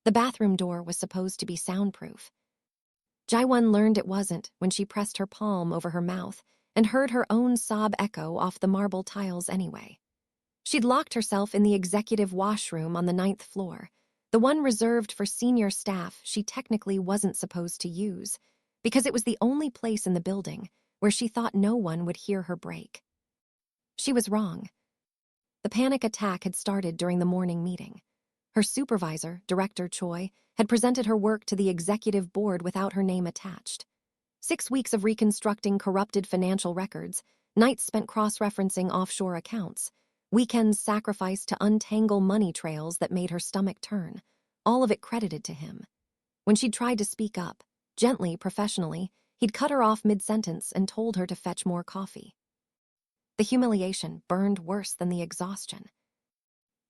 The bathroom door was supposed to be soundproof. Jaewon learned it wasn't when she pressed her palm over her mouth and heard her own sob echo off the marble tiles anyway. She'd locked herself in the executive washroom on the 9th floor, the one reserved for senior staff she technically wasn't supposed to use, because it was the only place in the building where she thought no one would hear her break. She was wrong. The panic attack had started during the morning meeting. Her supervisor, Director Choi, had presented her work to the executive board without her name attached. 6 weeks of reconstructing corrupted financial records, nights spent cross-referencing offshore accounts, weekends sacrificed to untangle money trails that made her stomach turn, all of it credited to him. When she'd tried to speak up, gently, professionally, he'd cut her off mid-sentence and told her to fetch more coffee. The humiliation burned worse than the exhaustion.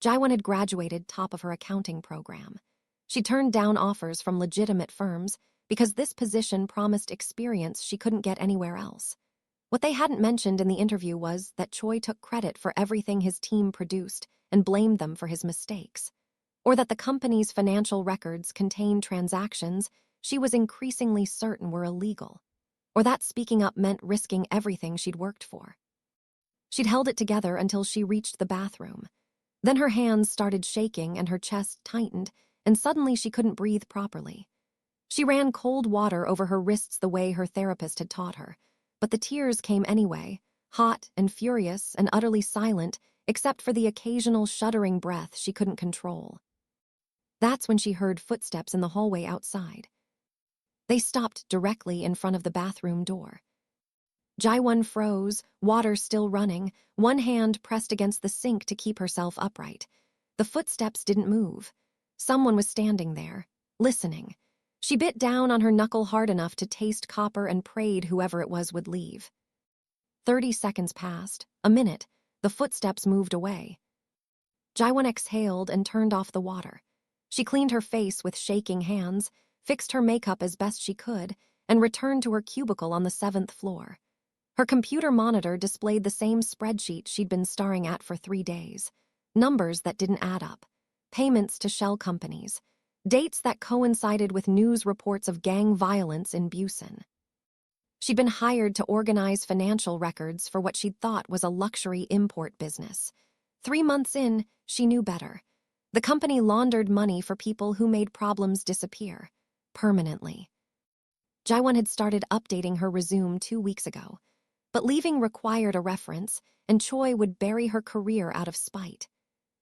Jaewon had graduated top of her accounting program. She turned down offers from legitimate firms because this position promised experience she couldn't get anywhere else. What they hadn't mentioned in the interview was that Choi took credit for everything his team produced and blamed them for his mistakes, or that the company's financial records contained transactions she was increasingly certain were illegal, or that speaking up meant risking everything she'd worked for. She'd held it together until she reached the bathroom. Then her hands started shaking and her chest tightened, and suddenly she couldn't breathe properly. She ran cold water over her wrists the way her therapist had taught her, but the tears came anyway, hot and furious and utterly silent except for the occasional shuddering breath she couldn't control. That's when she heard footsteps in the hallway outside. They stopped directly in front of the bathroom door. Jaewon froze, water still running, one hand pressed against the sink to keep herself upright. The footsteps didn't move. Someone was standing there, listening. She bit down on her knuckle hard enough to taste copper and prayed whoever it was would leave. 30 seconds passed, a minute, the footsteps moved away. Jaewon exhaled and turned off the water. She cleaned her face with shaking hands, fixed her makeup as best she could, and returned to her cubicle on the 7th floor. Her computer monitor displayed the same spreadsheet she'd been staring at for 3 days. Numbers that didn't add up. Payments to shell companies. Dates that coincided with news reports of gang violence in Busan. She'd been hired to organize financial records for what she'd thought was a luxury import business. 3 months in, she knew better. The company laundered money for people who made problems disappear. Permanently. Jaewon had started updating her resume 2 weeks ago. But leaving required a reference, and Choi would bury her career out of spite.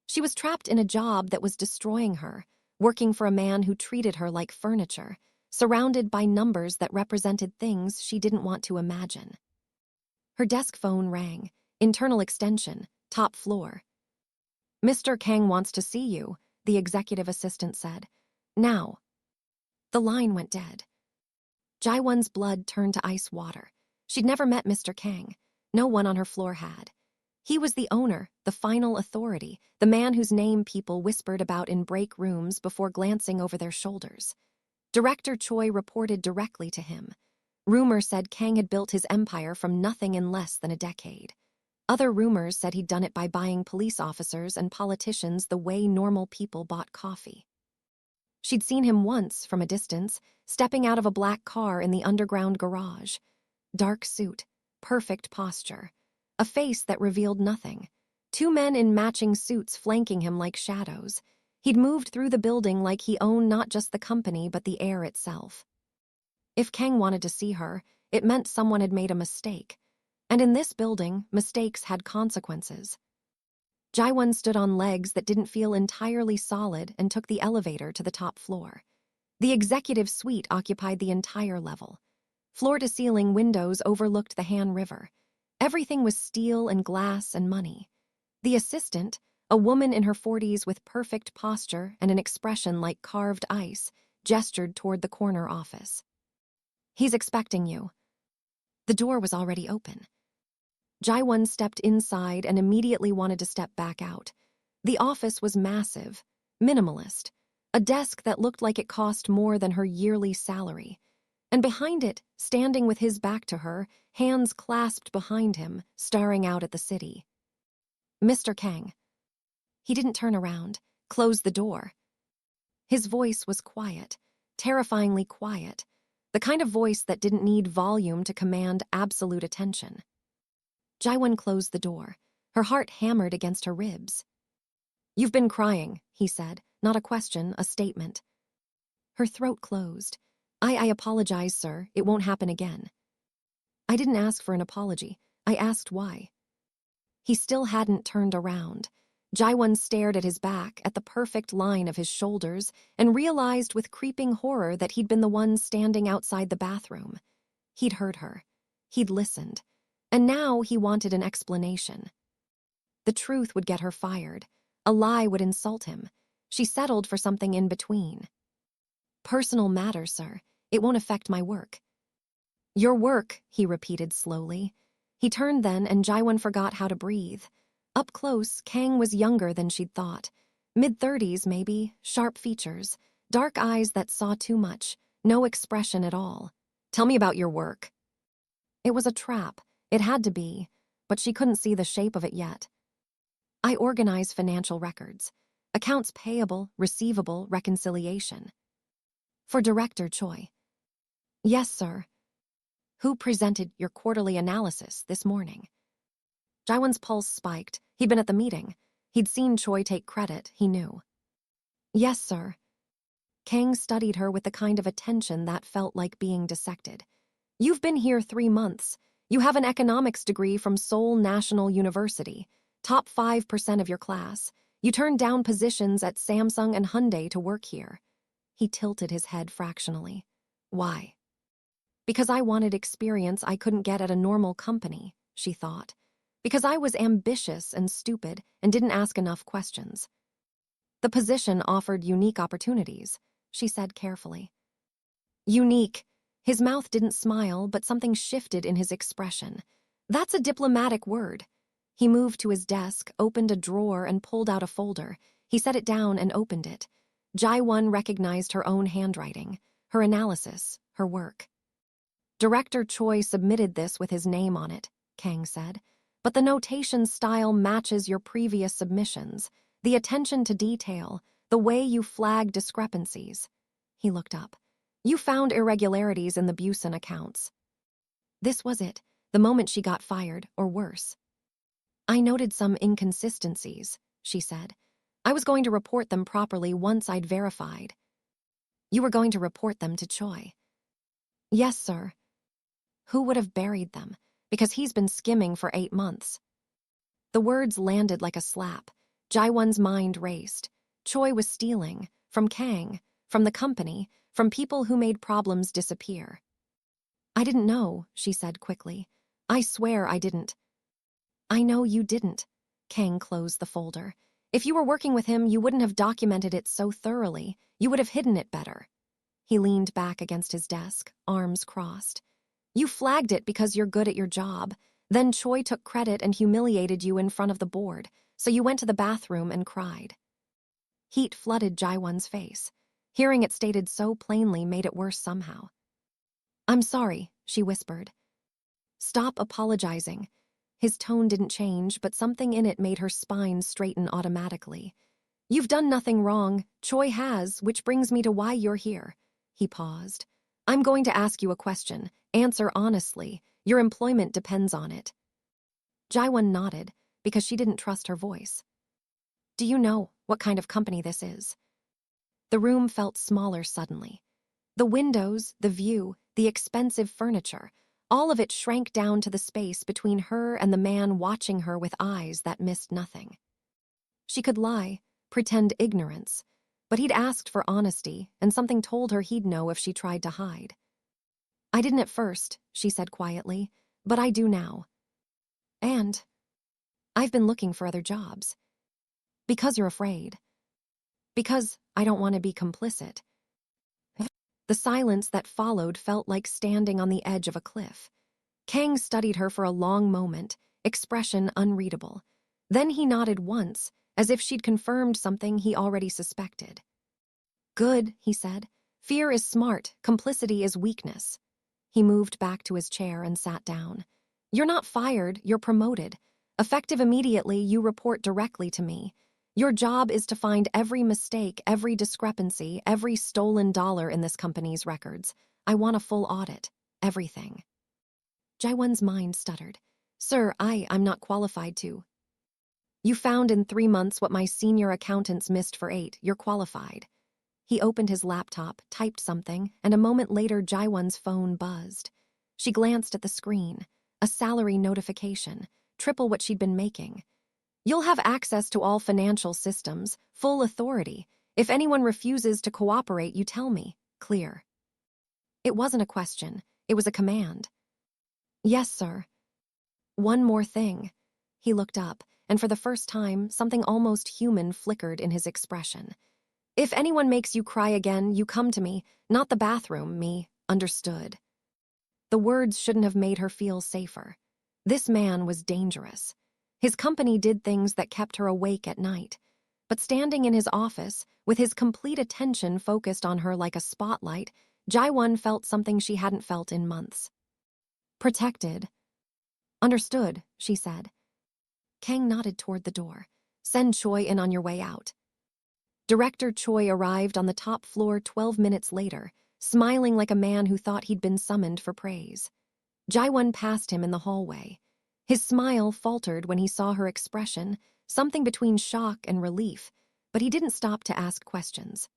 She was trapped in a job that was destroying her, working for a man who treated her like furniture, surrounded by numbers that represented things she didn't want to imagine. Her desk phone rang, internal extension, top floor. "Mr. Kang wants to see you," the executive assistant said. "Now." The line went dead. Jaewon's blood turned to ice water. She'd never met Mr. Kang. No one on her floor had. He was the owner, the final authority, the man whose name people whispered about in break rooms before glancing over their shoulders. Director Choi reported directly to him. Rumor said Kang had built his empire from nothing in less than a decade. Other rumors said he'd done it by buying police officers and politicians the way normal people bought coffee. She'd seen him once from a distance, stepping out of a black car in the underground garage. Dark suit, perfect posture, a face that revealed nothing. 2 men in matching suits flanking him like shadows. He'd moved through the building like he owned not just the company but the air itself. If Kang wanted to see her, it meant someone had made a mistake. And in this building, mistakes had consequences. Jaewon stood on legs that didn't feel entirely solid and took the elevator to the top floor. The executive suite occupied the entire level. Floor-to-ceiling windows overlooked the Han River. Everything was steel and glass and money. The assistant, a woman in her 40s with perfect posture and an expression like carved ice, gestured toward the corner office. "He's expecting you." The door was already open. Jaewon stepped inside and immediately wanted to step back out. The office was massive, minimalist, a desk that looked like it cost more than her yearly salary. And behind it, standing with his back to her, hands clasped behind him, staring out at the city. "Mr. Kang." He didn't turn around, close the door. His voice was quiet, terrifyingly quiet, the kind of voice that didn't need volume to command absolute attention. Jaewon closed the door, her heart hammered against her ribs. "You've been crying," he said, not a question, a statement. Her throat closed. I apologize, sir. It won't happen again." "I didn't ask for an apology. I asked why." He still hadn't turned around. Jaewon stared at his back, at the perfect line of his shoulders, and realized with creeping horror that he'd been the one standing outside the bathroom. He'd heard her. He'd listened. And now he wanted an explanation. The truth would get her fired. A lie would insult him. She settled for something in between. "Personal matter, sir. It won't affect my work." "Your work," he repeated slowly. He turned then, and Jaewon forgot how to breathe. Up close, Kang was younger than she'd thought. Mid-30s, maybe, sharp features, dark eyes that saw too much, no expression at all. "Tell me about your work." It was a trap. It had to be, but she couldn't see the shape of it yet. "I organize financial records. Accounts payable, receivable, reconciliation." "For Director Choi." "Yes, sir." "Who presented your quarterly analysis this morning?" Jaewon's pulse spiked. He'd been at the meeting. He'd seen Choi take credit, he knew. "Yes, sir." Kang studied her with the kind of attention that felt like being dissected. "You've been here 3 months. You have an economics degree from Seoul National University, top 5% of your class. You turned down positions at Samsung and Hyundai to work here." He tilted his head fractionally. "Why?" "Because I wanted experience I couldn't get at a normal company," she thought. "Because I was ambitious and stupid and didn't ask enough questions." "The position offered unique opportunities," she said carefully. "Unique." His mouth didn't smile, but something shifted in his expression. "That's a diplomatic word." He moved to his desk, opened a drawer, and pulled out a folder. He set it down and opened it. Jaewon recognized her own handwriting, her analysis, her work. "Director Choi submitted this with his name on it," Kang said. "But the notation style matches your previous submissions. The attention to detail, the way you flag discrepancies." He looked up. "You found irregularities in the Busan accounts." This was it, the moment she got fired, or worse. "I noted some inconsistencies," she said. "I was going to report them properly once I'd verified." "You were going to report them to Choi?" "Yes, sir." "Who would have buried them? Because he's been skimming for 8 months." The words landed like a slap. Jaewon's mind raced. Choi was stealing, from Kang, from the company, from people who made problems disappear. "I didn't know," she said quickly. "I swear I didn't." "I know you didn't." Kang closed the folder. "If you were working with him, you wouldn't have documented it so thoroughly. You would have hidden it better." He leaned back against his desk, arms crossed. "You flagged it because you're good at your job. Then Choi took credit and humiliated you in front of the board, so you went to the bathroom and cried." Heat flooded Jaewon's face. Hearing it stated so plainly made it worse somehow. "I'm sorry," she whispered. "Stop apologizing." His tone didn't change, but something in it made her spine straighten automatically. "You've done nothing wrong. Choi has, which brings me to why you're here." He paused. "I'm going to ask you a question. Answer honestly. Your employment depends on it." Jaewon nodded, because she didn't trust her voice. "Do you know what kind of company this is?" The room felt smaller suddenly. The windows, the view, the expensive furniture, all of it shrank down to the space between her and the man watching her with eyes that missed nothing. She could lie, pretend ignorance, but he'd asked for honesty, and something told her he'd know if she tried to hide. "I didn't at first," she said quietly, "but I do now. And I've been looking for other jobs." "Because you're afraid." "Because I don't want to be complicit." The silence that followed felt like standing on the edge of a cliff. Kang studied her for a long moment, expression unreadable. Then he nodded once, as if she'd confirmed something he already suspected. "Good," he said. "Fear is smart, complicity is weakness." He moved back to his chair and sat down. "You're not fired, you're promoted. Effective immediately, you report directly to me. Your job is to find every mistake, every discrepancy, every stolen dollar in this company's records. I want a full audit. Everything. Jaewon's mind stuttered. Sir, I'm not qualified to. You found in 3 months what my senior accountants missed for 8. You're qualified. He opened his laptop, typed something, and a moment later Jaewon's phone buzzed. She glanced at the screen. A salary notification, triple what she'd been making. You'll have access to all financial systems, full authority. If anyone refuses to cooperate, you tell me. Clear. It wasn't a question. It was a command. Yes, sir. One more thing. He looked up, and for the first time, something almost human flickered in his expression. If anyone makes you cry again, you come to me, not the bathroom, me. Understood. The words shouldn't have made her feel safer. This man was dangerous. His company did things that kept her awake at night. But standing in his office, with his complete attention focused on her like a spotlight, Jaewon felt something she hadn't felt in months. Protected. Understood, she said. Kang nodded toward the door. Send Choi in on your way out. Director Choi arrived on the top floor 12 minutes later, smiling like a man who thought he'd been summoned for praise. Jaewon passed him in the hallway. His smile faltered when he saw her expression, something between shock and relief, but he didn't stop to ask questions.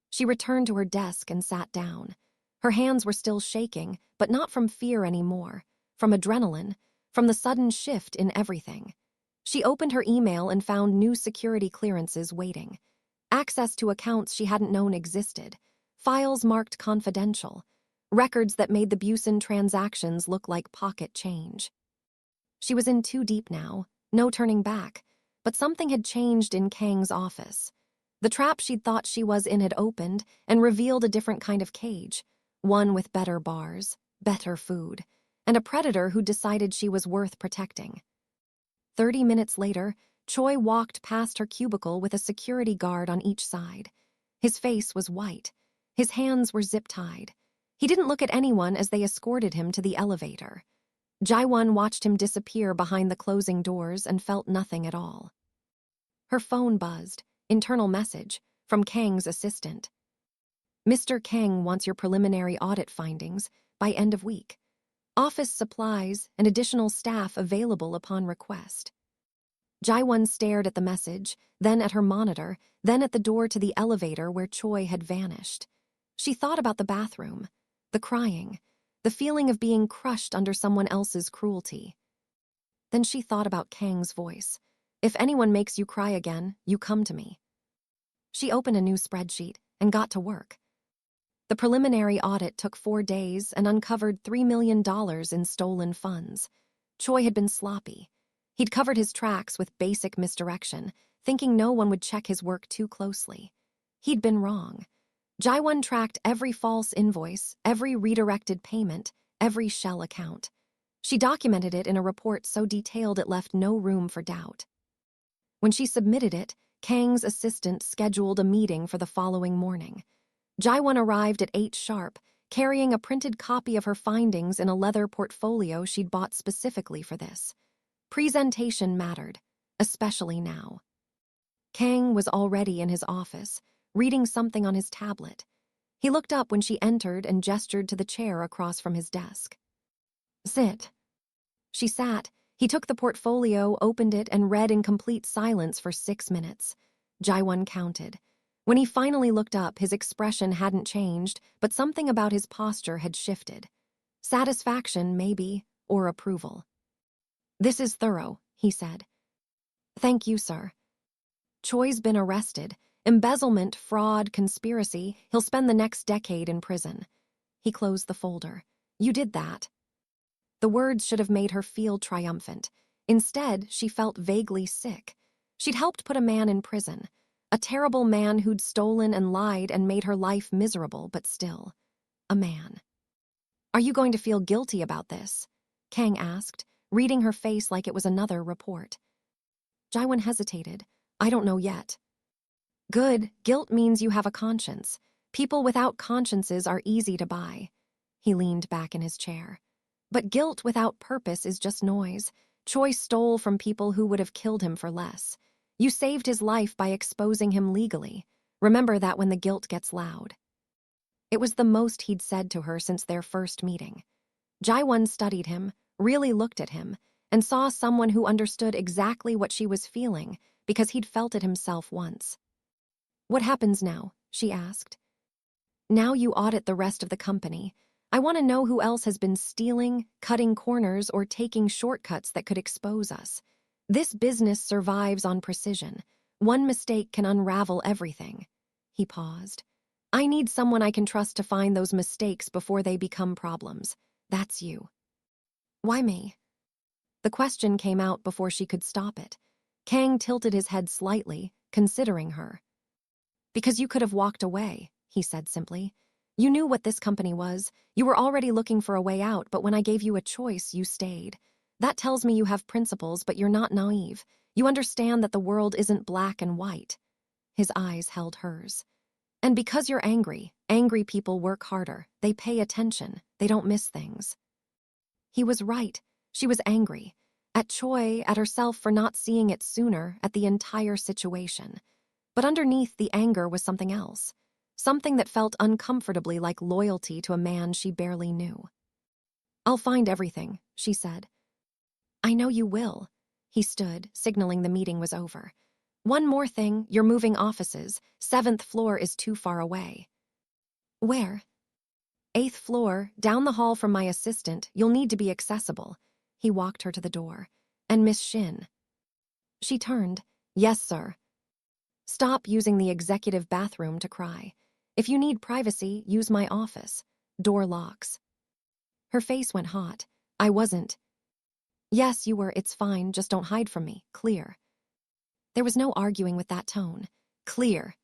She returned to her desk and sat down. Her hands were still shaking, but not from fear anymore, from adrenaline, from the sudden shift in everything. She opened her email and found new security clearances waiting. Access to accounts she hadn't known existed, files marked confidential, records that made the Busan transactions look like pocket change. She was in too deep now, no turning back, but something had changed in Kang's office. The trap she'd thought she was in had opened and revealed a different kind of cage, one with better bars, better food, and a predator who decided she was worth protecting. 30 minutes later, Choi walked past her cubicle with a security guard on each side. His face was white. His hands were zip-tied. He didn't look at anyone as they escorted him to the elevator. Jaewon watched him disappear behind the closing doors and felt nothing at all. Her phone buzzed, internal message, from Kang's assistant. Mr. Kang wants your preliminary audit findings by end of week. Office supplies and additional staff available upon request. Jaewon stared at the message, then at her monitor, then at the door to the elevator where Choi had vanished. She thought about the bathroom, the crying, the feeling of being crushed under someone else's cruelty. Then she thought about Kang's voice. If anyone makes you cry again, you come to me. She opened a new spreadsheet and got to work. The preliminary audit took 4 days and uncovered $3 million in stolen funds. Choi had been sloppy. He'd covered his tracks with basic misdirection, thinking no one would check his work too closely. He'd been wrong. Jaewon tracked every false invoice, every redirected payment, every shell account. She documented it in a report so detailed it left no room for doubt. When she submitted it, Kang's assistant scheduled a meeting for the following morning. Jaewon arrived at 8 sharp, carrying a printed copy of her findings in a leather portfolio she'd bought specifically for this. Presentation mattered, especially now. Kang was already in his office, reading something on his tablet. He looked up when she entered and gestured to the chair across from his desk. Sit. She sat. He took the portfolio, opened it, and read in complete silence for 6 minutes. Jaewon counted. When he finally looked up, his expression hadn't changed, but something about his posture had shifted. Satisfaction, maybe, or approval. This is thorough, he said. Thank you, sir. Choi's been arrested. Embezzlement, fraud, conspiracy. He'll spend the next decade in prison. He closed the folder. You did that. The words should have made her feel triumphant. Instead, she felt vaguely sick. She'd helped put a man in prison. A terrible man who'd stolen and lied and made her life miserable, but still, a man. Are you going to feel guilty about this? Kang asked, reading her face like it was another report. Jaewon hesitated. I don't know yet. Good. Guilt means you have a conscience. People without consciences are easy to buy. He leaned back in his chair. But guilt without purpose is just noise. Choi stole from people who would have killed him for less. You saved his life by exposing him legally. Remember that when the guilt gets loud. It was the most he'd said to her since their first meeting. Jaewon studied him, really looked at him, and saw someone who understood exactly what she was feeling because he'd felt it himself once. "What happens now?" she asked. "Now you audit the rest of the company. I want to know who else has been stealing, cutting corners, or taking shortcuts that could expose us. This business survives on precision. One mistake can unravel everything." He paused. "I need someone I can trust to find those mistakes before they become problems. That's you." "Why me?" The question came out before she could stop it. Kang tilted his head slightly, considering her. "Because you could have walked away," he said simply. "You knew what this company was. You were already looking for a way out, but when I gave you a choice, you stayed. That tells me you have principles, but you're not naive. You understand that the world isn't black and white." His eyes held hers. "And because you're angry, angry people work harder. They pay attention. They don't miss things." He was right. She was angry. At Choi, at herself for not seeing it sooner, at the entire situation. But underneath the anger was something else. Something that felt uncomfortably like loyalty to a man she barely knew. "I'll find everything," she said. "I know you will." He stood, signaling the meeting was over. "One more thing, you're moving offices. 7th floor is too far away." "Where?" "8th floor, down the hall from my assistant. You'll need to be accessible." He walked her to the door. "And Miss Shin." She turned. "Yes, sir." "Stop using the executive bathroom to cry. If you need privacy, use my office. Door locks." Her face went hot. "I wasn't." "Yes, you were. It's fine. Just don't hide from me. Clear." There was no arguing with that tone. Clear.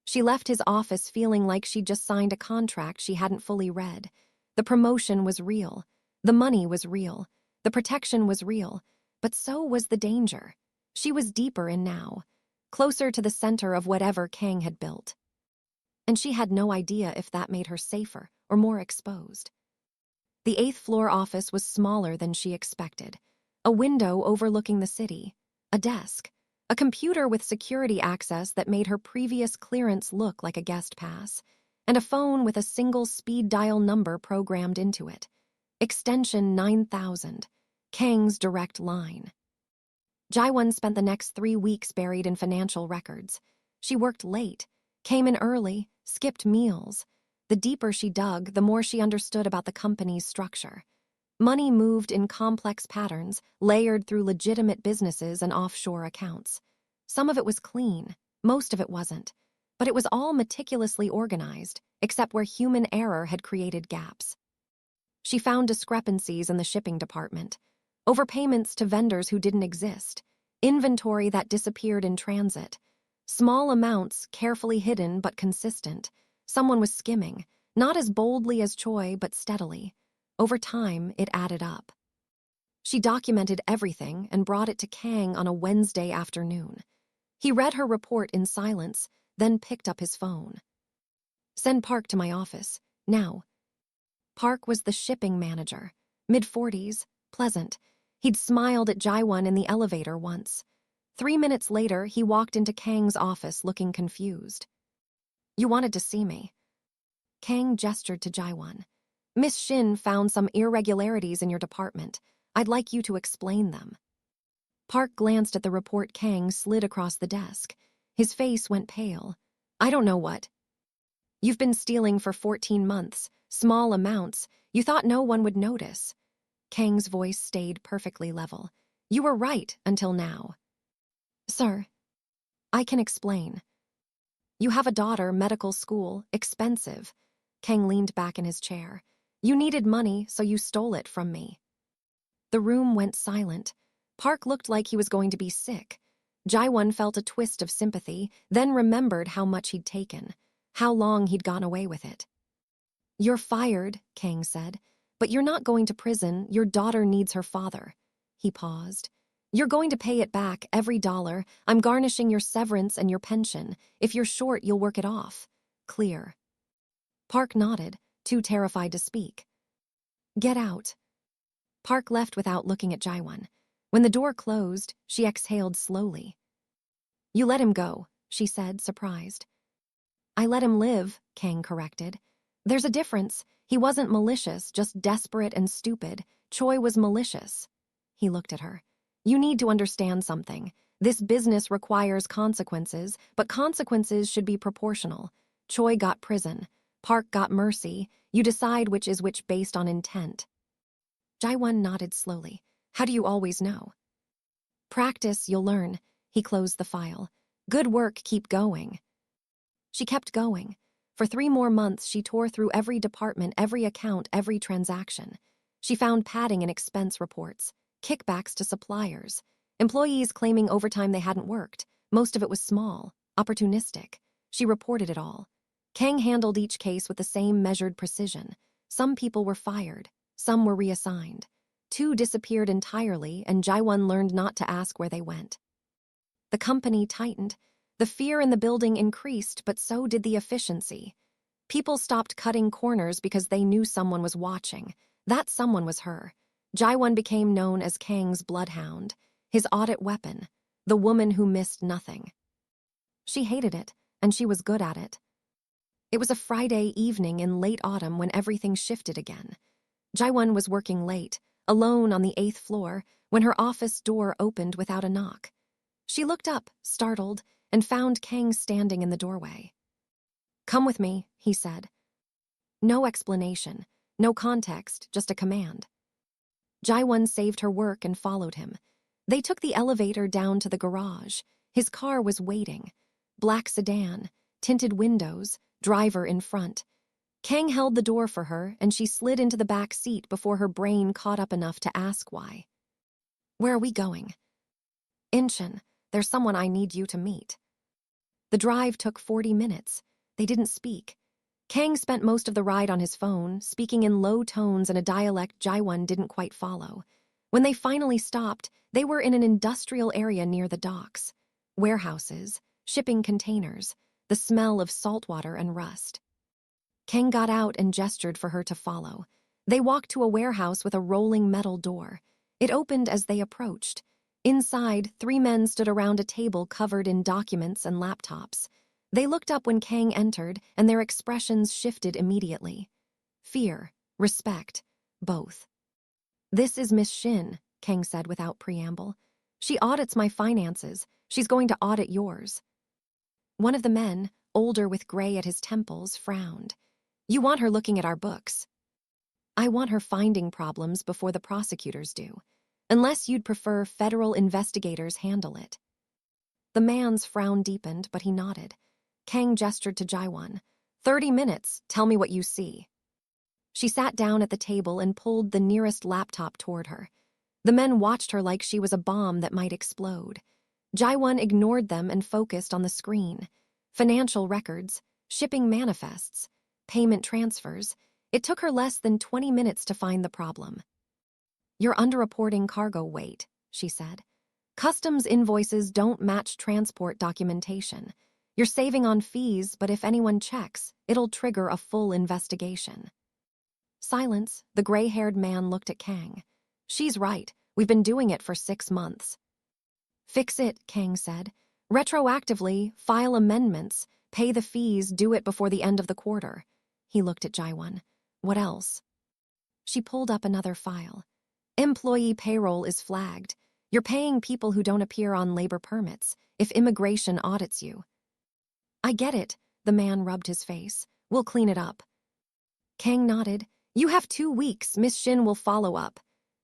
She left his office feeling like she'd just signed a contract she hadn't fully read. The promotion was real. The money was real. The protection was real. But so was the danger. She was deeper in now, closer to the center of whatever Kang had built. And she had no idea if that made her safer or more exposed. The 8th floor office was smaller than she expected. A window overlooking the city. A desk. A computer with security access that made her previous clearance look like a guest pass. And a phone with a single speed dial number programmed into it. Extension 9000. Kang's direct line. Jaewon spent the next 3 weeks buried in financial records. She worked late, came in early, skipped meals. The deeper she dug, the more she understood about the company's structure. Money moved in complex patterns, layered through legitimate businesses and offshore accounts. Some of it was clean, most of it wasn't. But it was all meticulously organized, except where human error had created gaps. She found discrepancies in the shipping department. Overpayments to vendors who didn't exist. Inventory that disappeared in transit. Small amounts, carefully hidden but consistent. Someone was skimming, not as boldly as Choi, but steadily. Over time, it added up. She documented everything and brought it to Kang on a Wednesday afternoon. He read her report in silence, then picked up his phone. "Send Park to my office, now." Park was the shipping manager, mid-40s, pleasant. He'd smiled at Jaewon in the elevator once. 3 minutes later, he walked into Kang's office looking confused. "You wanted to see me." Kang gestured to Jaewon. "Miss Shin found some irregularities in your department. I'd like you to explain them." Park glanced at the report Kang slid across the desk. His face went pale. "I don't know what." "You've been stealing for 14 months, small amounts. You thought no one would notice." Kang's voice stayed perfectly level. "You were right until now." "Sir, I can explain." "You have a daughter, medical school, expensive." Kang leaned back in his chair. "You needed money, so you stole it from me." The room went silent. Park looked like he was going to be sick. Jaewon felt a twist of sympathy, then remembered how much he'd taken, how long he'd gone away with it. "You're fired," Kang said. "But you're not going to prison. Your daughter needs her father." He paused. "You're going to pay it back, every dollar. I'm garnishing your severance and your pension. If you're short, you'll work it off. Clear." Park nodded, too terrified to speak. "Get out." Park left without looking at Jaewon. When the door closed, she exhaled slowly. You let him go, she said, surprised. I let him live, Kang corrected. There's a difference. He wasn't malicious, just desperate and stupid. Choi was malicious. He looked at her. You need to understand something. This business requires consequences, but consequences should be proportional. Choi got prison. Park got mercy. You decide which is which based on intent. Jaewon nodded slowly. How do you always know? Practice, you'll learn. He closed the file. Good work, keep going. She kept going. For 3 more months, she tore through every department, every account, every transaction. She found padding in expense reports, kickbacks to suppliers, employees claiming overtime they hadn't worked. Most of it was small, opportunistic. She reported it all. Kang handled each case with the same measured precision. Some people were fired. Some were reassigned. 2 disappeared entirely, and Jaewon learned not to ask where they went. The company tightened. The fear in the building increased, but so did the efficiency. People stopped cutting corners because they knew someone was watching. That someone was her. Jaewon became known as Kang's bloodhound, his audit weapon, the woman who missed nothing. She hated it, and she was good at it. It was a Friday evening in late autumn when everything shifted again. Jaewon was working late, alone on the 8th floor, when her office door opened without a knock. She looked up, startled, and found Kang standing in the doorway. Come with me, he said. No explanation, no context, just a command. Jaewon saved her work and followed him. They took the elevator down to the garage. His car was waiting. Black sedan, tinted windows, driver in front. Kang held the door for her, and she slid into the back seat before her brain caught up enough to ask why. Where are we going? Incheon, there's someone I need you to meet. The drive took 40 minutes. They didn't speak. Kang spent most of the ride on his phone, speaking in low tones in a dialect Jaewon didn't quite follow. When they finally stopped, they were in an industrial area near the docks. Warehouses, shipping containers, the smell of saltwater and rust. Kang got out and gestured for her to follow. They walked to a warehouse with a rolling metal door. It opened as they approached. Inside, 3 men stood around a table covered in documents and laptops. They looked up when Kang entered, and their expressions shifted immediately. Fear, respect, both. This is Miss Shin, Kang said without preamble. She audits my finances. She's going to audit yours. One of the men, older with gray at his temples, frowned. You want her looking at our books. I want her finding problems before the prosecutors do. Unless you'd prefer federal investigators handle it. The man's frown deepened, but he nodded. Kang gestured to Jaewon. 30 minutes, tell me what you see. She sat down at the table and pulled the nearest laptop toward her. The men watched her like she was a bomb that might explode. Jaewon ignored them and focused on the screen. Financial records, shipping manifests, payment transfers. It took her less than 20 minutes to find the problem. You're underreporting cargo weight, she said. Customs invoices don't match transport documentation. You're saving on fees, but if anyone checks, it'll trigger a full investigation. Silence. The gray-haired man looked at Kang. She's right. We've been doing it for 6 months. Fix it, Kang said. Retroactively, file amendments, pay the fees, do it before the end of the quarter. He looked at Jaewon. What else? She pulled up another file. Employee payroll is flagged. You're paying people who don't appear on labor permits if immigration audits you. I get it, the man rubbed his face. We'll clean it up. Kang nodded. You have 2 weeks. Miss Shin will follow up.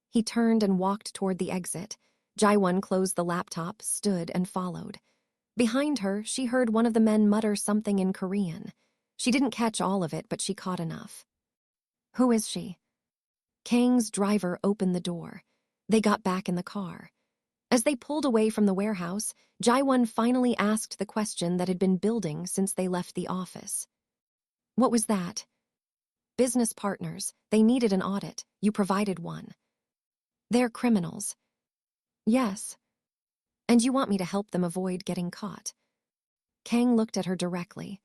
He turned and walked toward the exit. Jaewon closed the laptop, stood, and followed. Behind her, she heard one of the men mutter something in Korean. She didn't catch all of it, but she caught enough. Who is she? Kang's driver opened the door. They got back in the car. As they pulled away from the warehouse, Jaewon finally asked the question that had been building since they left the office. What was that? Business partners. They needed an audit. You provided one. They're criminals. Yes. And you want me to help them avoid getting caught. Kang looked at her directly.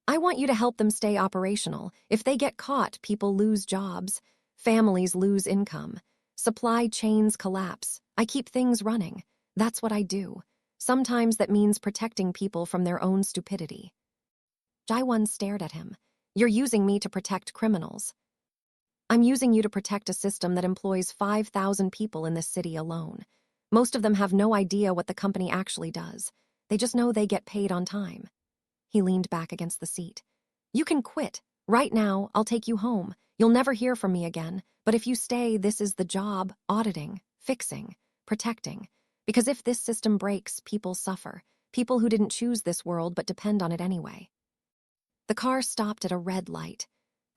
I want you to help them stay operational. If they get caught, people lose jobs. Families lose income. Supply chains collapse. I keep things running. That's what I do. Sometimes that means protecting people from their own stupidity. Jaiwon stared at him. You're using me to protect criminals. I'm using you to protect a system that employs 5,000 people in this city alone. Most of them have no idea what the company actually does. They just know they get paid on time. He leaned back against the seat. You can quit. Right now, I'll take you home. You'll never hear from me again. But if you stay, this is the job: auditing, fixing, protecting. Because if this system breaks, people suffer. People who didn't choose this world but depend on it anyway. The car stopped at a red light.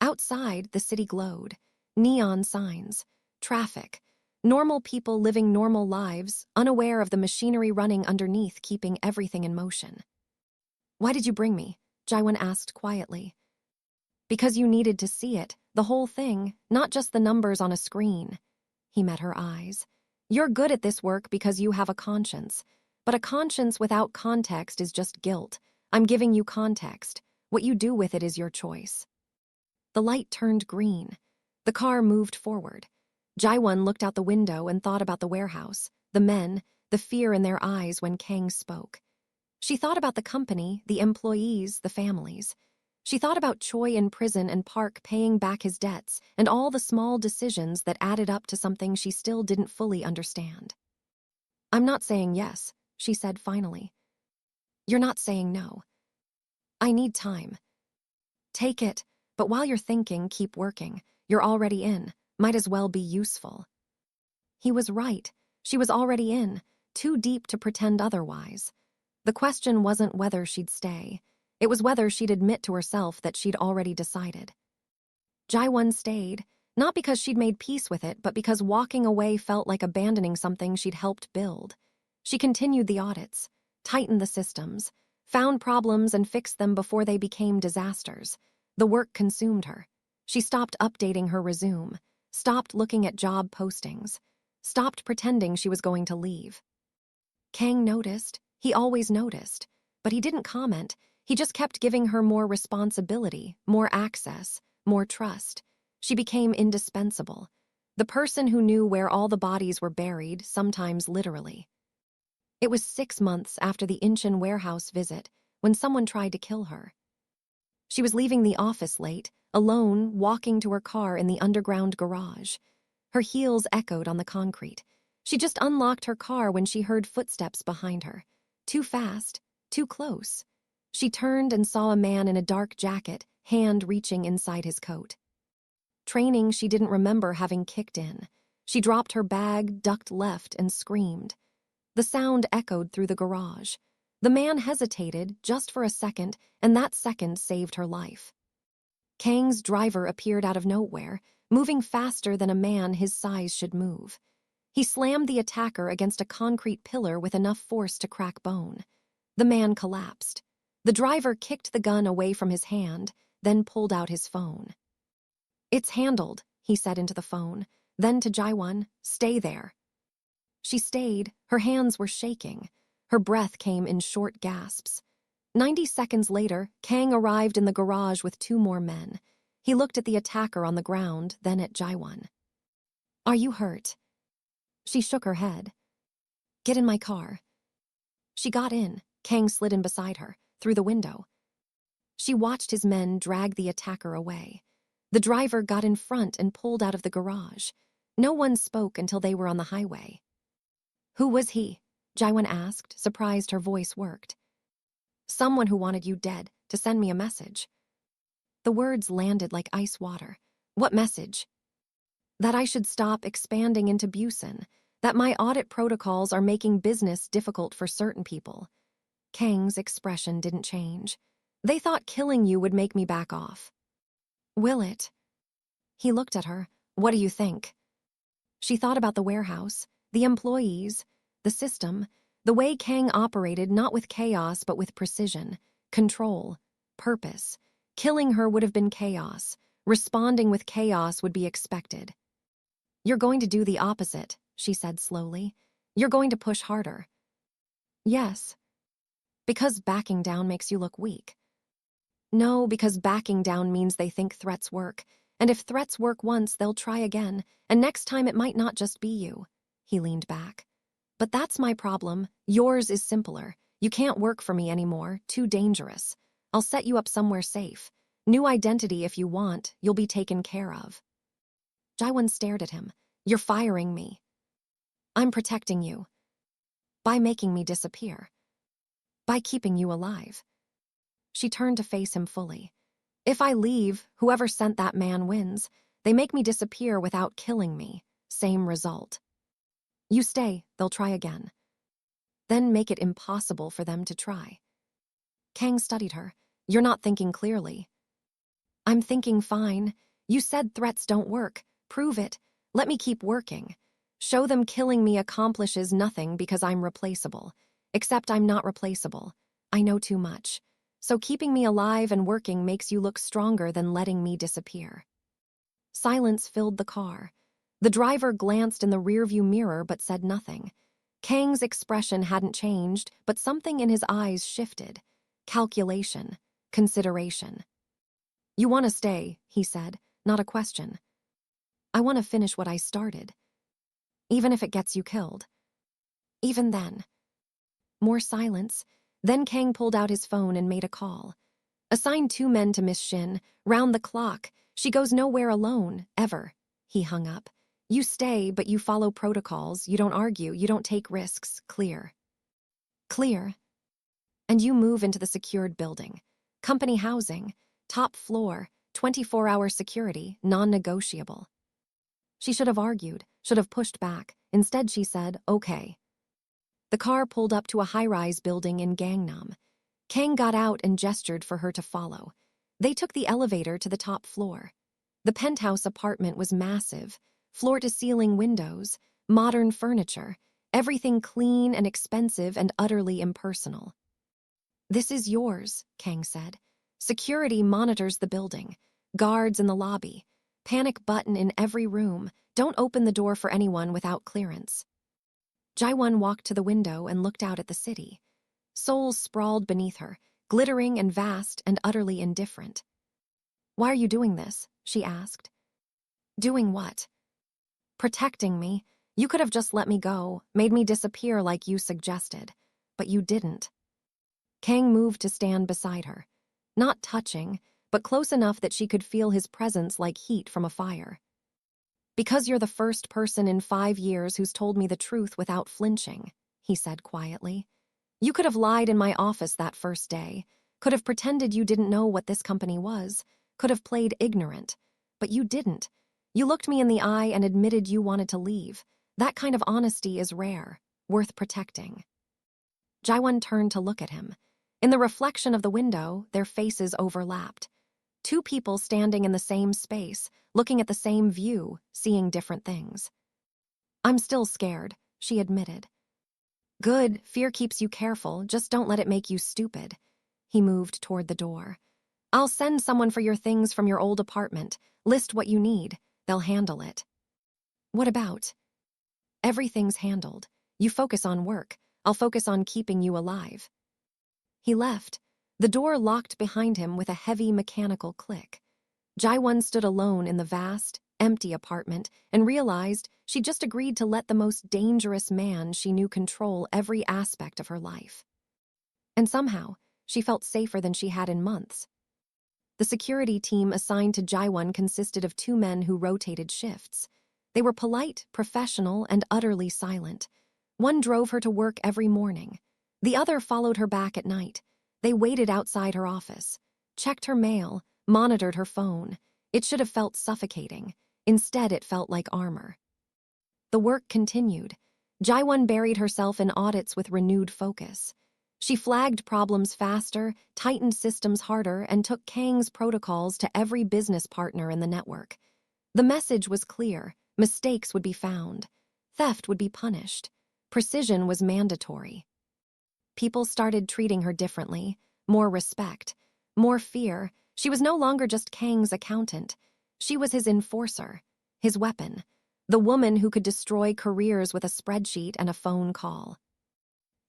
Outside, the city glowed. Neon signs, traffic, normal people living normal lives, unaware of the machinery running underneath, keeping everything in motion. Why did you bring me? Jaiwon asked quietly. Because you needed to see it, the whole thing, not just the numbers on a screen. He met her eyes. You're good at this work because you have a conscience. But a conscience without context is just guilt. I'm giving you context. What you do with it is your choice. The light turned green. The car moved forward. Jaiwon looked out the window and thought about the warehouse, the men, the fear in their eyes when Kang spoke. She thought about the company, the employees, the families. She thought about Choi in prison and Park paying back his debts and all the small decisions that added up to something she still didn't fully understand. I'm not saying yes, she said finally. You're not saying no. I need time. Take it, but while you're thinking, keep working. You're already in. Might as well be useful. He was right. She was already in, too deep to pretend otherwise. The question wasn't whether she'd stay. It was whether she'd admit to herself that she'd already decided. Jaiwon stayed, not because she'd made peace with it, but because walking away felt like abandoning something she'd helped build. She continued the audits, tightened the systems, found problems and fixed them before they became disasters. The work consumed her. She stopped updating her resume, stopped looking at job postings, stopped pretending she was going to leave. Kang noticed. He always noticed. But he didn't comment. He just kept giving her more responsibility, more access, more trust. She became indispensable. The person who knew where all the bodies were buried, sometimes literally. It was 6 months after the Incheon warehouse visit when someone tried to kill her. She was leaving the office late, alone, walking to her car in the underground garage. Her heels echoed on the concrete. She just unlocked her car when she heard footsteps behind her. Too fast, too close. She turned and saw a man in a dark jacket, hand reaching inside his coat. Training she didn't remember having kicked in. She dropped her bag, ducked left, and screamed. The sound echoed through the garage. The man hesitated just for a second, and that second saved her life. Kang's driver appeared out of nowhere, moving faster than a man his size should move. He slammed the attacker against a concrete pillar with enough force to crack bone. The man collapsed. The driver kicked the gun away from his hand, then pulled out his phone. It's handled, he said into the phone. Then to Jaiwon, stay there. She stayed. Her hands were shaking. Her breath came in short gasps. 90 seconds later, Kang arrived in the garage with 2 more men. He looked at the attacker on the ground, then at Jaiwon. Are you hurt? She shook her head. Get in my car. She got in. Kang slid in beside her, through the window. She watched his men drag the attacker away. The driver got in front and pulled out of the garage. No one spoke until they were on the highway. Who was he? Jaiwon asked, surprised her voice worked. Someone who wanted you dead, to send me a message. The words landed like ice water. What message? That I should stop expanding into Busan, that my audit protocols are making business difficult for certain people. Kang's expression didn't change. They thought killing you would make me back off. Will it? He looked at her. What do you think? She thought about the warehouse, the employees, the system, the way Kang operated not with chaos but with precision, control, purpose. Killing her would have been chaos. Responding with chaos would be expected. You're going to do the opposite, she said slowly. You're going to push harder. Yes. Because backing down makes you look weak. No, because backing down means they think threats work. And if threats work once, they'll try again. And next time it might not just be you. He leaned back. But that's my problem. Yours is simpler. You can't work for me anymore. Too dangerous. I'll set you up somewhere safe. New identity if you want. You'll be taken care of. Jaiwon stared at him. You're firing me. I'm protecting you. By making me disappear. By keeping you alive. She turned to face him fully. If I leave, whoever sent that man wins. They make me disappear without killing me. Same result. You stay, they'll try again. Then make it impossible for them to try. Kang studied her. You're not thinking clearly. I'm thinking fine. You said threats don't work. Prove it. Let me keep working. Show them killing me accomplishes nothing because I'm replaceable. Except I'm not replaceable. I know too much. So keeping me alive and working makes you look stronger than letting me disappear. Silence filled the car. The driver glanced in the rearview mirror but said nothing. Kang's expression hadn't changed, but something in his eyes shifted. Calculation. Consideration. You want to stay, he said, not a question. I want to finish what I started. Even if it gets you killed. Even then. More silence. Then Kang pulled out his phone and made a call. Assign 2 men to Miss Shin, round the clock. She goes nowhere alone, ever. He hung up. You stay, but you follow protocols. You don't argue. You don't take risks. Clear. Clear. And you move into the secured building. Company housing. Top floor. 24-hour security. Non-negotiable. She should have argued. Should have pushed back. Instead, she said, okay. The car pulled up to a high-rise building in Gangnam. Kang got out and gestured for her to follow. They took the elevator to the top floor. The penthouse apartment was massive, floor-to-ceiling windows, modern furniture, everything clean and expensive and utterly impersonal. This is yours, Kang said. Security monitors the building, guards in the lobby, panic button in every room. Don't open the door for anyone without clearance. Jaiwon walked to the window and looked out at the city. Seoul sprawled beneath her, glittering and vast and utterly indifferent. Why are you doing this? She asked. Doing what? Protecting me. You could have just let me go, made me disappear like you suggested. But you didn't. Kang moved to stand beside her. Not touching, but close enough that she could feel his presence like heat from a fire. Because you're the first person in 5 years who's told me the truth without flinching, he said quietly. You could have lied in my office that first day, could have pretended you didn't know what this company was, could have played ignorant. But you didn't. You looked me in the eye and admitted you wanted to leave. That kind of honesty is rare, worth protecting. Jaiwon turned to look at him. In the reflection of the window, their faces overlapped. 2 people standing in the same space, looking at the same view, seeing different things. I'm still scared, she admitted. Good, fear keeps you careful, just don't let it make you stupid. He moved toward the door. I'll send someone for your things from your old apartment. List what you need. They'll handle it. What about? Everything's handled. You focus on work. I'll focus on keeping you alive. He left. The door locked behind him with a heavy mechanical click. Jaiwon stood alone in the vast, empty apartment and realized she'd just agreed to let the most dangerous man she knew control every aspect of her life. And somehow, she felt safer than she had in months. The security team assigned to Jaiwon consisted of 2 men who rotated shifts. They were polite, professional, and utterly silent. One drove her to work every morning. The other followed her back at night. They waited outside her office, checked her mail, monitored her phone. It should have felt suffocating. Instead, it felt like armor. The work continued. Jaiwon buried herself in audits with renewed focus. She flagged problems faster, tightened systems harder, and took Kang's protocols to every business partner in the network. The message was clear. Mistakes would be found. Theft would be punished. Precision was mandatory. People started treating her differently. More respect. More fear. She was no longer just Kang's accountant. She was his enforcer. His weapon. The woman who could destroy careers with a spreadsheet and a phone call.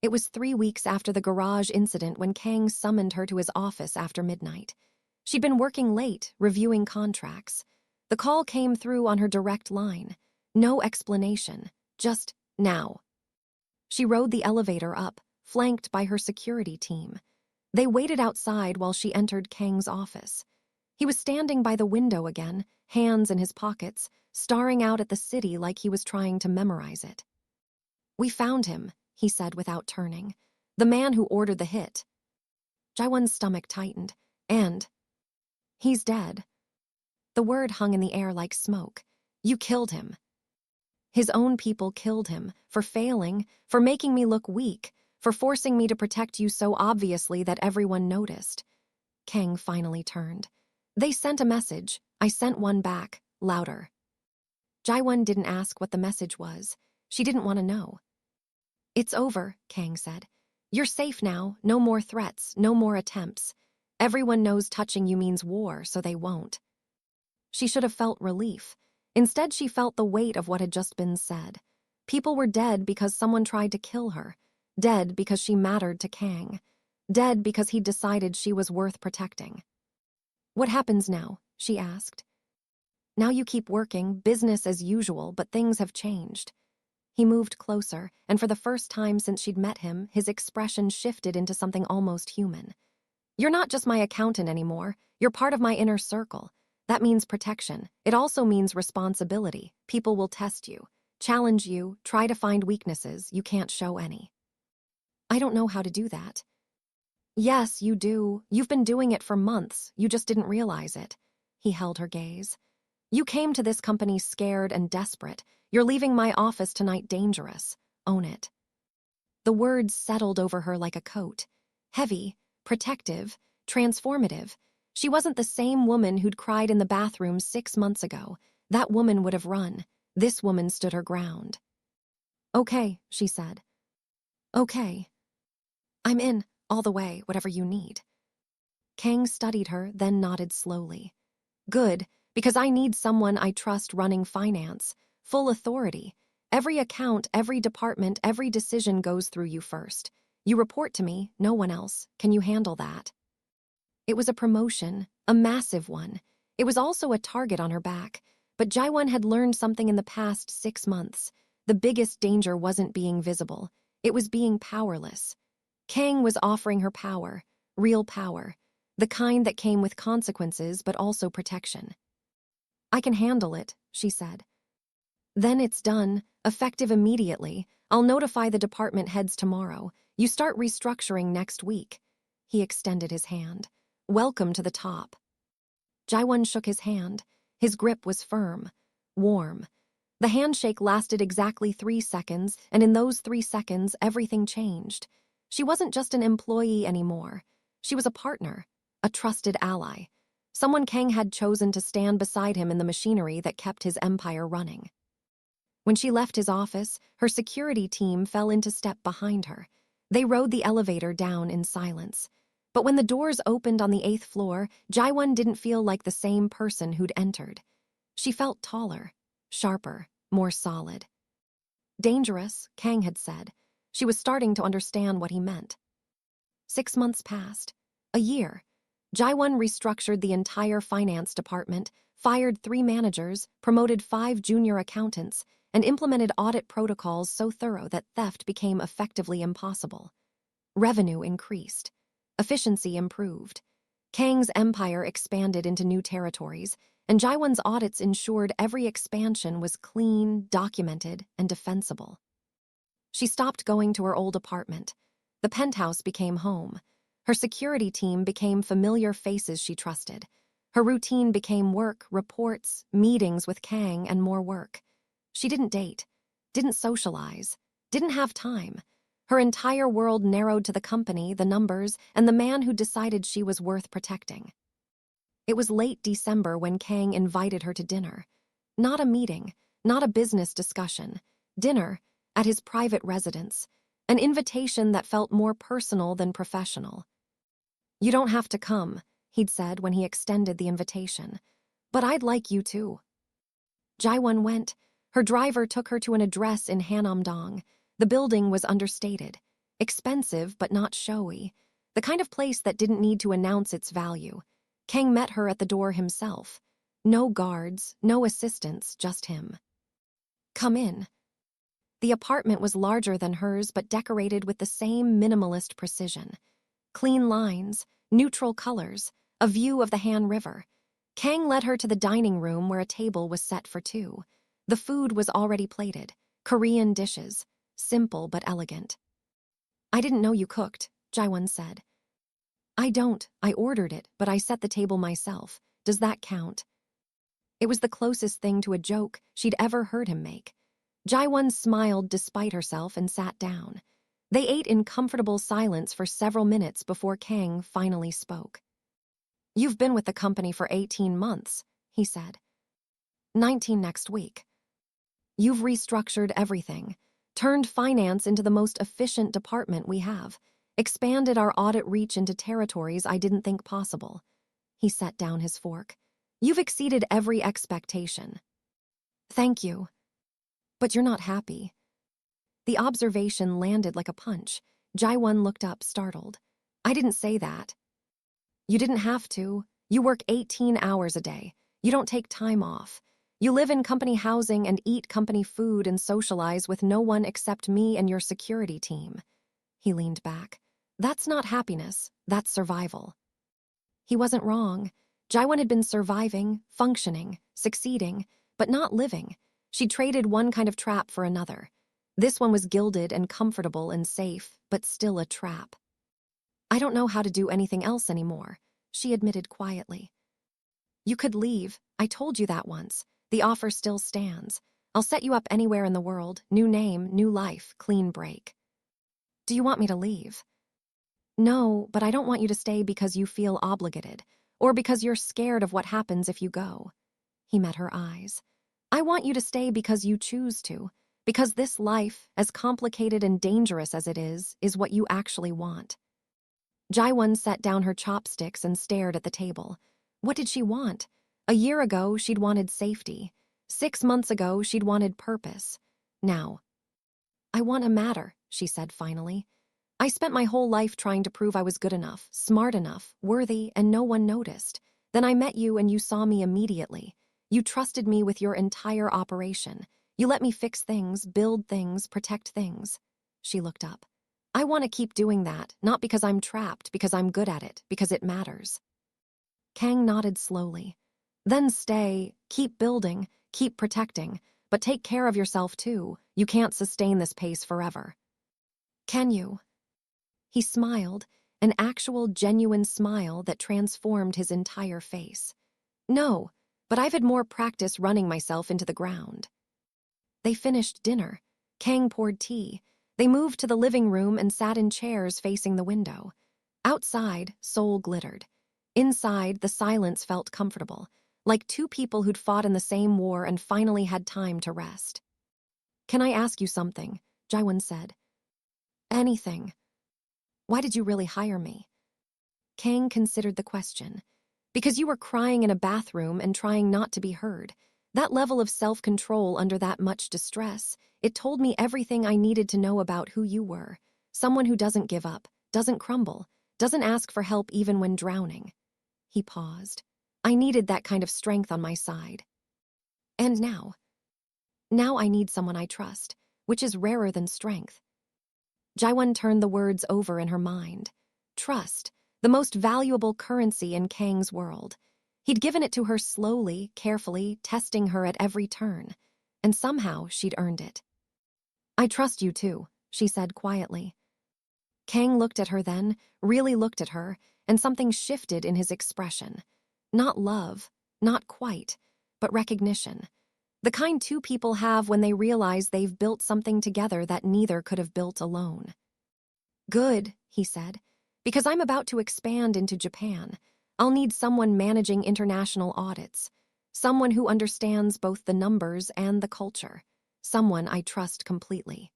It was 3 weeks after the garage incident when Kang summoned her to his office after midnight. She'd been working late, reviewing contracts. The call came through on her direct line. No explanation. Just now. She rode the elevator up, flanked by her security team. They waited outside while she entered Kang's office. He was standing by the window again, hands in his pockets, staring out at the city like he was trying to memorize it. "We found him," he said without turning. "The man who ordered the hit." Jaewon's stomach tightened. "And he's dead." The word hung in the air like smoke. "You killed him." "His own people killed him, for failing, for making me look weak, for forcing me to protect you so obviously that everyone noticed." Kang finally turned. "They sent a message. I sent one back, louder." Jaewon didn't ask what the message was. She didn't want to know. "It's over," Kang said. "You're safe now, no more threats, no more attempts. Everyone knows touching you means war, so they won't." She should have felt relief. Instead, she felt the weight of what had just been said. People were dead because someone tried to kill her. Dead because she mattered to Kang. Dead because he decided she was worth protecting. "What happens now?" she asked. "Now you keep working, business as usual, but things have changed." He moved closer, and for the first time since she'd met him, his expression shifted into something almost human. "You're not just my accountant anymore. You're part of my inner circle. That means protection. It also means responsibility. People will test you, challenge you, try to find weaknesses. You can't show any." "I don't know how to do that." "Yes, you do. You've been doing it for months. You just didn't realize it." He held her gaze. "You came to this company scared and desperate. You're leaving my office tonight dangerous. Own it." The words settled over her like a coat. Heavy, protective, transformative. She wasn't the same woman who'd cried in the bathroom 6 months ago. That woman would have run. This woman stood her ground. "Okay," she said. "Okay. I'm in, all the way, whatever you need." Kang studied her, then nodded slowly. "Good, because I need someone I trust running finance. Full authority. Every account, every department, every decision goes through you first. You report to me, no one else. Can you handle that?" It was a promotion, a massive one. It was also a target on her back. But Jaewon had learned something in the past 6 months. The biggest danger wasn't being visible. It was being powerless. Kang was offering her power, real power, the kind that came with consequences but also protection. "I can handle it," she said. "Then it's done, effective immediately. I'll notify the department heads tomorrow. You start restructuring next week." He extended his hand. "Welcome to the top." Jaewon shook his hand. His grip was firm, warm. The handshake lasted exactly 3 seconds, and in those 3 seconds, everything changed. She wasn't just an employee anymore. She was a partner, a trusted ally, someone Kang had chosen to stand beside him in the machinery that kept his empire running. When she left his office, her security team fell into step behind her. They rode the elevator down in silence. But when the doors opened on the 8th floor, Jaewon didn't feel like the same person who'd entered. She felt taller, sharper, more solid. Dangerous, Kang had said. She was starting to understand what he meant. 6 months passed. A year. Jaewon restructured the entire finance department, fired 3 managers, promoted 5 junior accountants, and implemented audit protocols so thorough that theft became effectively impossible. Revenue increased. Efficiency improved. Kang's empire expanded into new territories, and Jaewon's audits ensured every expansion was clean, documented, and defensible. She stopped going to her old apartment. The penthouse became home. Her security team became familiar faces she trusted. Her routine became work, reports, meetings with Kang, and more work. She didn't date, didn't socialize, didn't have time. Her entire world narrowed to the company, the numbers, and the man who decided she was worth protecting. It was late December when Kang invited her to dinner. Not a meeting, not a business discussion. Dinner, at his private residence. An invitation that felt more personal than professional. "You don't have to come," he'd said when he extended the invitation. "But I'd like you to." Jaewon went. Her driver took her to an address in Hanam-dong. The building was understated. Expensive, but not showy. The kind of place that didn't need to announce its value. Kang met her at the door himself. No guards, no assistants, just him. "Come in." The apartment was larger than hers but decorated with the same minimalist precision. Clean lines, neutral colors, a view of the Han River. Kang led her to the dining room where a table was set for two. The food was already plated, Korean dishes, simple but elegant. "I didn't know you cooked," Jaewon said. "I don't. I ordered it, but I set the table myself. Does that count?" It was the closest thing to a joke she'd ever heard him make. Jaewon smiled despite herself and sat down. They ate in comfortable silence for several minutes before Kang finally spoke. "You've been with the company for 18 months, he said. 19 next week. You've restructured everything, turned finance into the most efficient department we have, expanded our audit reach into territories I didn't think possible." He set down his fork. "You've exceeded every expectation." "Thank you. But you're not happy." The observation landed like a punch. Jaewon looked up, startled. "I didn't say that." "You didn't have to. You work 18 hours a day. You don't take time off. You live in company housing and eat company food and socialize with no one except me and your security team." He leaned back. "That's not happiness. That's survival." He wasn't wrong. Jaewon had been surviving, functioning, succeeding, but not living. She traded one kind of trap for another. This one was gilded and comfortable and safe, but still a trap. "I don't know how to do anything else anymore," she admitted quietly. "You could leave. I told you that once. The offer still stands. I'll set you up anywhere in the world. New name, new life, clean break." "Do you want me to leave?" "No, but I don't want you to stay because you feel obligated, or because you're scared of what happens if you go." He met her eyes. "I want you to stay because you choose to, because this life, as complicated and dangerous as it is what you actually want." Jaewon set down her chopsticks and stared at the table. What did she want? A year ago, she'd wanted safety. 6 months ago, she'd wanted purpose. Now, "I want a matter," she said finally. "I spent my whole life trying to prove I was good enough, smart enough, worthy, and no one noticed. Then I met you and you saw me immediately. You trusted me with your entire operation. You let me fix things, build things, protect things." She looked up. "I want to keep doing that, not because I'm trapped, because I'm good at it, because it matters." Kang nodded slowly. "Then stay, keep building, keep protecting, but take care of yourself too. You can't sustain this pace forever." "Can you?" He smiled, an actual, genuine smile that transformed his entire face. "No, but I've had more practice running myself into the ground." They finished dinner. Kang poured tea. They moved to the living room and sat in chairs facing the window. Outside, Seoul glittered. Inside, the silence felt comfortable, like two people who'd fought in the same war and finally had time to rest. "Can I ask you something?" Jaewon said. "Anything." "Why did you really hire me?" Kang considered the question. "Because you were crying in a bathroom and trying not to be heard. That level of self-control under that much distress, it told me everything I needed to know about who you were. Someone who doesn't give up, doesn't crumble, doesn't ask for help even when drowning." He paused. "I needed that kind of strength on my side. And now? Now I need someone I trust, which is rarer than strength." Jaewon turned the words over in her mind. Trust, the most valuable currency in Kang's world. He'd given it to her slowly, carefully, testing her at every turn. And somehow she'd earned it. "I trust you too," she said quietly. Kang looked at her then, really looked at her, and something shifted in his expression. Not love, not quite, but recognition. The kind two people have when they realize they've built something together that neither could have built alone. "Good," he said, "because I'm about to expand into Japan. I'll need someone managing international audits, someone who understands both the numbers and the culture, someone I trust completely."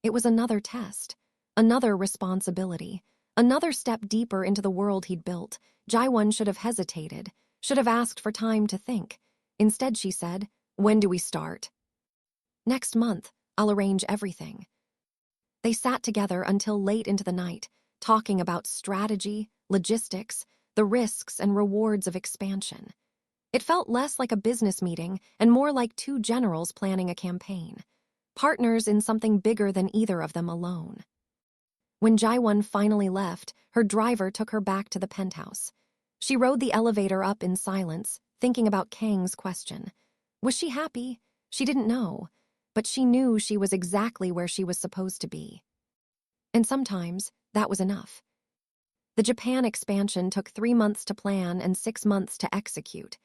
It was another test, another responsibility, another step deeper into the world he'd built. Jaewon should have hesitated, should have asked for time to think. Instead, she said, "When do we start?" "Next month. I'll arrange everything." They sat together until late into the night, talking about strategy, logistics, the risks and rewards of expansion. It felt less like a business meeting and more like two generals planning a campaign. partners in something bigger than either of them alone. When Jaewon finally left, her driver took her back to the penthouse. She rode the elevator up in silence, thinking about Kang's question. Was she happy? She didn't know, but she knew she was exactly where she was supposed to be. And sometimes, that was enough. The Japan expansion took 3 months to plan and 6 months to execute.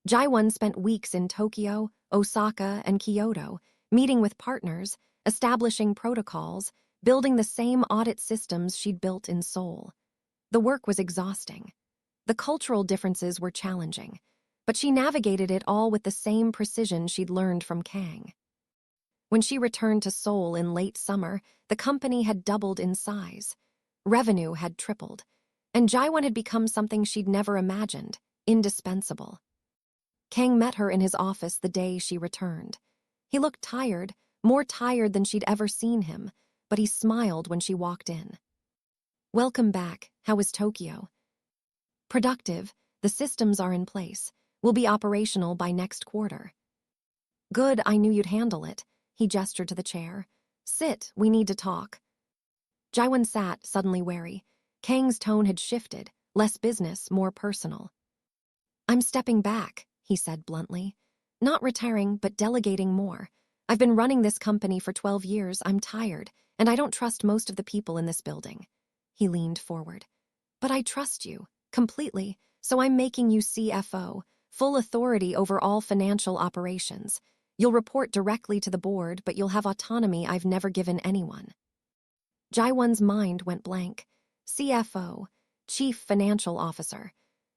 Jaewon spent weeks in Tokyo, Osaka, and Kyoto, meeting with partners, establishing protocols, building the same audit systems she'd built in Seoul. The work was exhausting. The cultural differences were challenging, but she navigated it all with the same precision she'd learned from Kang. When she returned to Seoul in late summer, the company had doubled in size. Revenue had tripled, and Jaewon had become something she'd never imagined, indispensable. Kang met her in his office the day she returned. He looked tired, more tired than she'd ever seen him, but he smiled when she walked in. "Welcome back. How is Tokyo?" "Productive. The systems are in place. We'll be operational by next quarter." "Good, I knew you'd handle it." He gestured to the chair. "Sit, we need to talk." Jaewon sat, suddenly wary. Kang's tone had shifted, less business, more personal. "I'm stepping back," he said bluntly. "Not retiring, but delegating more. I've been running this company for 12 years, I'm tired, and I don't trust most of the people in this building." He leaned forward. "But I trust you, completely, so I'm making you CFO, full authority over all financial operations. You'll report directly to the board, but you'll have autonomy I've never given anyone." Jaewon's mind went blank. CFO, Chief Financial Officer.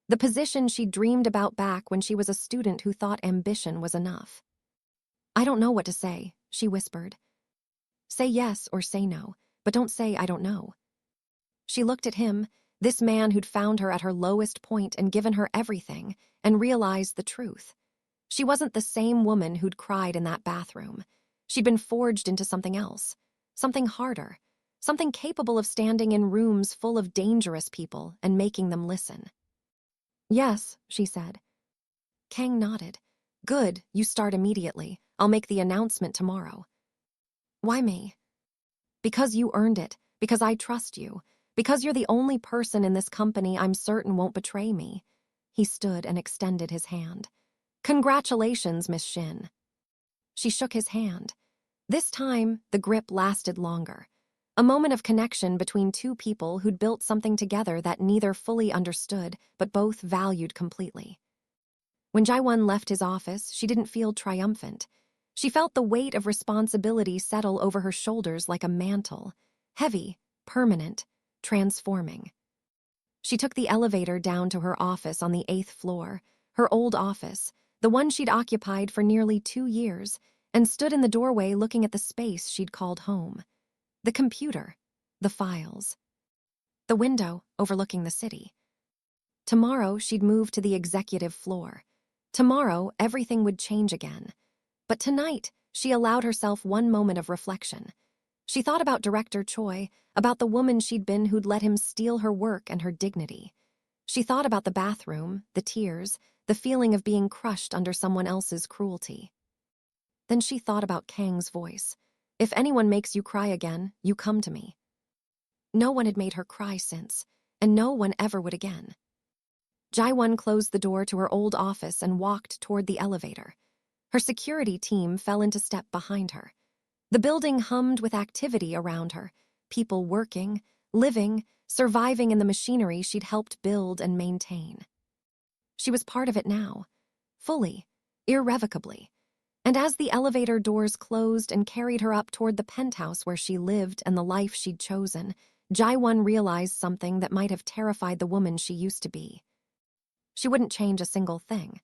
The position she dreamed about back when she was a student who thought ambition was enough. "I don't know what to say," she whispered. "Say yes or say no, but don't say I don't know." She looked at him, this man who'd found her at her lowest point and given her everything, and realized the truth. She wasn't the same woman who'd cried in that bathroom. She'd been forged into something else, something harder, something capable of standing in rooms full of dangerous people and making them listen. "Yes," she said. Kang nodded. "Good, you start immediately. I'll make the announcement tomorrow." "Why me?" "Because you earned it, because I trust you, because you're the only person in this company I'm certain won't betray me." He stood and extended his hand. "Congratulations, Miss Shin." She shook his hand. This time, the grip lasted longer. A moment of connection between two people who'd built something together that neither fully understood, but both valued completely. When Jaewon left his office, she didn't feel triumphant. She felt the weight of responsibility settle over her shoulders like a mantle, heavy, permanent, transforming. She took the elevator down to her office on the 8th floor, her old office, the one she'd occupied for nearly 2 years, and stood in the doorway looking at the space she'd called home. The computer, the files, the window overlooking the city. Tomorrow she'd move to the executive floor. Tomorrow everything would change again. But tonight she allowed herself one moment of reflection. She thought about Director Choi, about the woman she'd been who'd let him steal her work and her dignity. She thought about the bathroom, the tears, the feeling of being crushed under someone else's cruelty. Then she thought about Kang's voice. "If anyone makes you cry again, you come to me." No one had made her cry since, and no one ever would again. Jaewon closed the door to her old office and walked toward the elevator. Her security team fell into step behind her. The building hummed with activity around her, people working, living, surviving in the machinery she'd helped build and maintain. She was part of it now, fully, irrevocably. And as the elevator doors closed and carried her up toward the penthouse where she lived and the life she'd chosen, Jaewon realized something that might have terrified the woman she used to be. She wouldn't change a single thing.